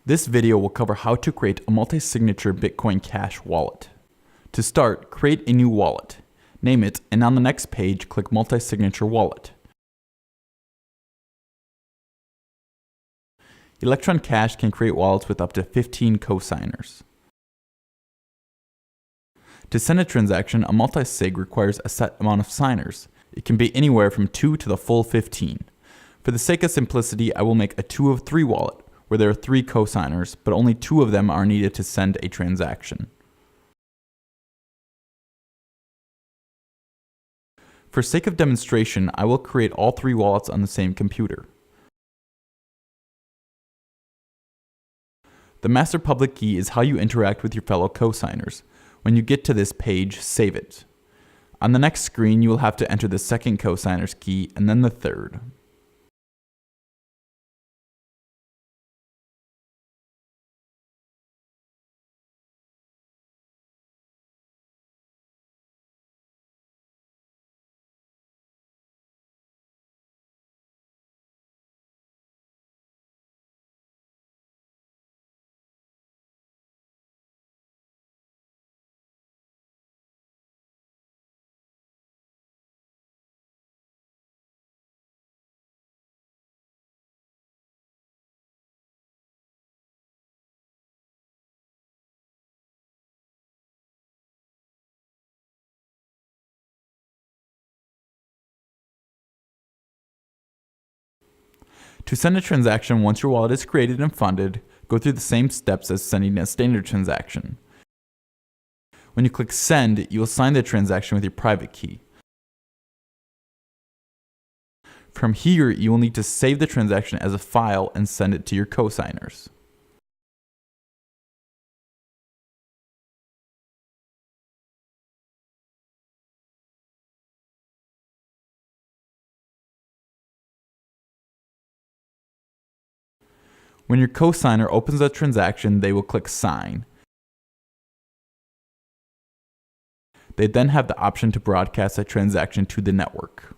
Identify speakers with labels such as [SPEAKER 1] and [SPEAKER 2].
[SPEAKER 1] This video will cover how to create a multi-signature Bitcoin Cash wallet. To start, create a new wallet. Name it, and on the next page, click Multi-Signature Wallet. Electron Cash can create wallets with up to 15 cosigners. To send a transaction, a multi-sig requires a set amount of signers. It can be anywhere from 2 to the full 15. For the sake of simplicity, I will make a 2 of 3 wallet, where there are 3 cosigners, but only 2 of them are needed to send a transaction. For sake of demonstration, I will create all 3 wallets on the same computer. The master public key is how you interact with your fellow cosigners. When you get to this page, save it. On the next screen, you will have to enter the second cosigner's key and then the third. To send a transaction once your wallet is created and funded, go through the same steps as sending a standard transaction. When you click Send, you will sign the transaction with your private key. From here, you will need to save the transaction as a file and send it to your cosigners. When your cosigner opens a transaction, they will click Sign. They then have the option to broadcast a transaction to the network.